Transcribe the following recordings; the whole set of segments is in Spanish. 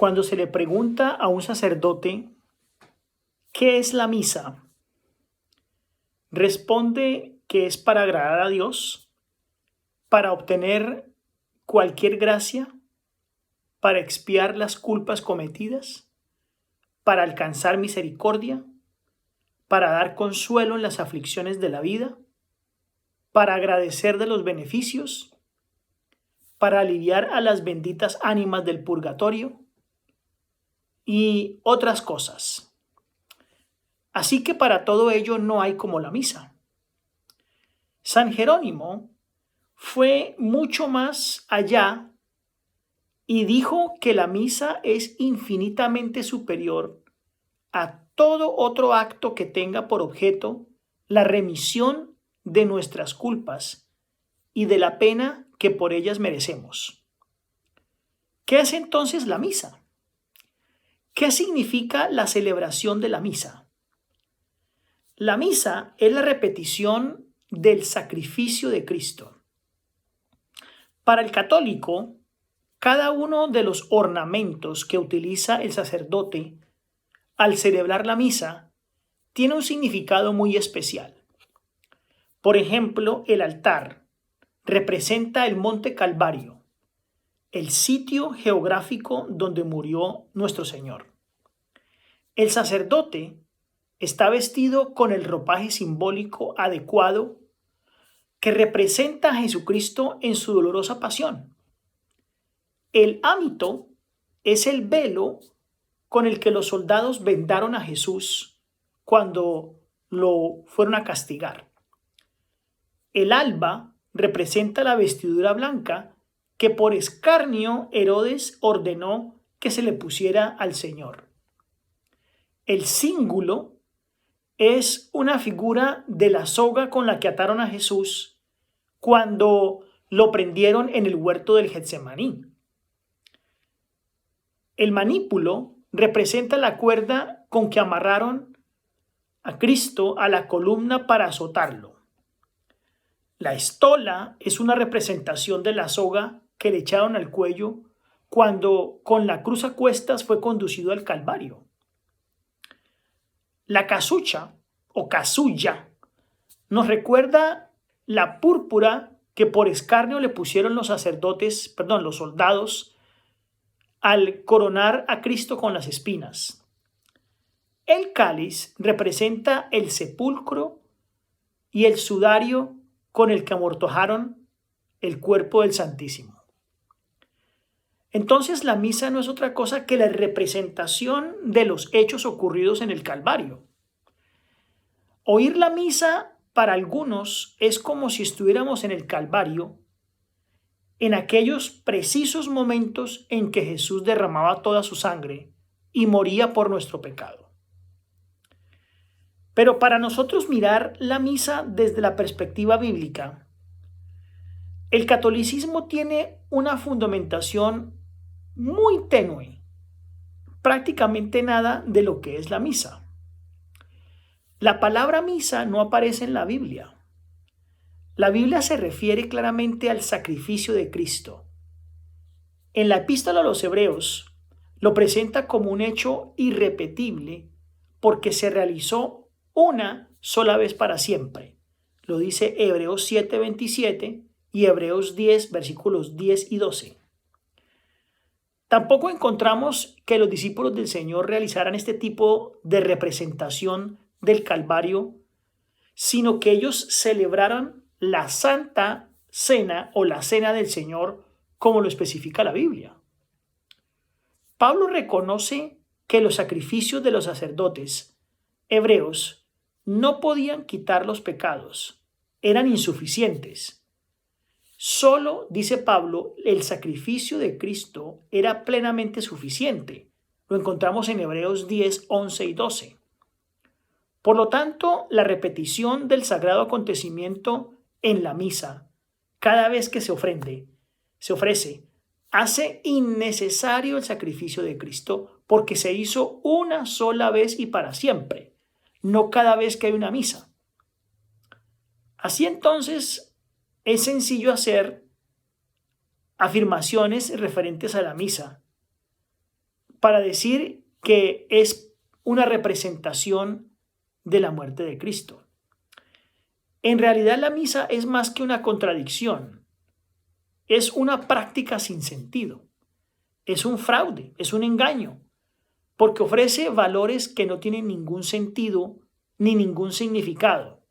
Cuando se le pregunta a un sacerdote qué es la misa, responde que es para agradar a Dios, para obtener cualquier gracia, para expiar las culpas cometidas, para alcanzar misericordia, para dar consuelo en las aflicciones de la vida, para agradecer de los beneficios, para aliviar a las benditas ánimas del purgatorio y otras cosas. Así que para todo ello no hay como la misa. San Jerónimo fue mucho más allá y dijo que la misa es infinitamente superior a todo otro acto que tenga por objeto la remisión de nuestras culpas y de la pena que por ellas merecemos. ¿Qué es entonces la misa? ¿Qué significa la celebración de la misa? La misa es la repetición del sacrificio de Cristo. Para el católico, cada uno de los ornamentos que utiliza el sacerdote al celebrar la misa tiene un significado muy especial. Por ejemplo, el altar representa el Monte Calvario, el sitio geográfico donde murió nuestro Señor. El sacerdote está vestido con el ropaje simbólico adecuado que representa a Jesucristo en su dolorosa pasión. El hábito es el velo con el que los soldados vendaron a Jesús cuando lo fueron a castigar. El alba representa la vestidura blanca que por escarnio Herodes ordenó que se le pusiera al Señor. El cíngulo es una figura de la soga con la que ataron a Jesús cuando lo prendieron en el huerto del Getsemaní. El manípulo representa la cuerda con que amarraron a Cristo a la columna para azotarlo. La estola es una representación de la soga que le echaron al cuello cuando con la cruz a cuestas fue conducido al Calvario. La casucha o casulla nos recuerda la púrpura que por escarnio le pusieron los los soldados al coronar a Cristo con las espinas. El cáliz representa el sepulcro y el sudario con el que amortajaron el cuerpo del Santísimo. Entonces la misa no es otra cosa que la representación de los hechos ocurridos en el Calvario. Oír la misa para algunos es como si estuviéramos en el Calvario, en aquellos precisos momentos en que Jesús derramaba toda su sangre y moría por nuestro pecado. Pero para nosotros mirar la misa desde la perspectiva bíblica, el catolicismo tiene una fundamentación muy tenue, prácticamente nada de lo que es la misa. La palabra misa no aparece en la Biblia. La Biblia se refiere claramente al sacrificio de Cristo. En la epístola a los Hebreos lo presenta como un hecho irrepetible porque se realizó una sola vez para siempre. Lo dice Hebreos 7:27 y Hebreos 10, versículos 10 y 12. Tampoco encontramos que los discípulos del Señor realizaran este tipo de representación del Calvario, sino que ellos celebraran la Santa Cena o la Cena del Señor como lo especifica la Biblia. Pablo reconoce que los sacrificios de los sacerdotes hebreos no podían quitar los pecados, eran insuficientes. Solo, dice Pablo, el sacrificio de Cristo era plenamente suficiente. Lo encontramos en Hebreos 10, 11 y 12. Por lo tanto, la repetición del sagrado acontecimiento en la misa, cada vez que se ofrece, hace innecesario el sacrificio de Cristo porque se hizo una sola vez y para siempre, no cada vez que hay una misa. Así entonces, es sencillo hacer afirmaciones referentes a la misa, para decir que es una representación de la muerte de Cristo. En realidad la misa es más que una contradicción, es una práctica sin sentido, es un fraude, es un engaño, porque ofrece valores que no tienen ningún sentido ni ningún significado.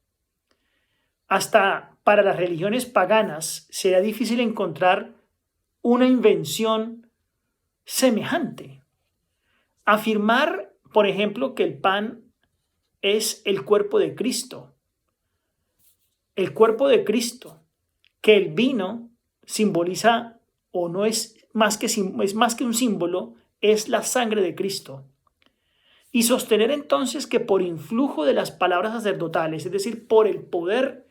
Hasta para las religiones paganas será difícil encontrar una invención semejante. Afirmar, por ejemplo, que el pan es el cuerpo de Cristo, que el vino simboliza o no es más que un símbolo, es la sangre de Cristo. Y sostener entonces que por influjo de las palabras sacerdotales, es decir, por el poder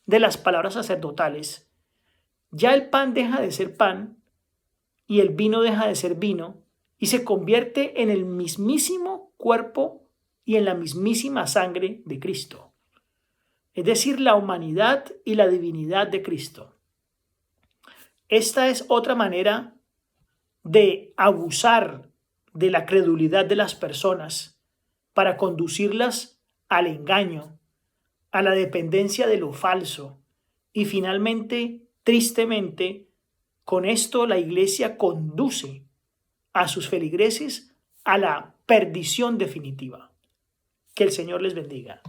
de las palabras sacerdotales, ya el pan deja de ser pan y el vino deja de ser vino y se convierte en el mismísimo cuerpo y en la mismísima sangre de Cristo. Es decir, la humanidad y la divinidad de Cristo. Esta es otra manera de abusar de la credulidad de las personas para conducirlas al engaño, a la dependencia de lo falso y finalmente, tristemente, con esto la Iglesia conduce a sus feligreses a la perdición definitiva. Que el Señor les bendiga.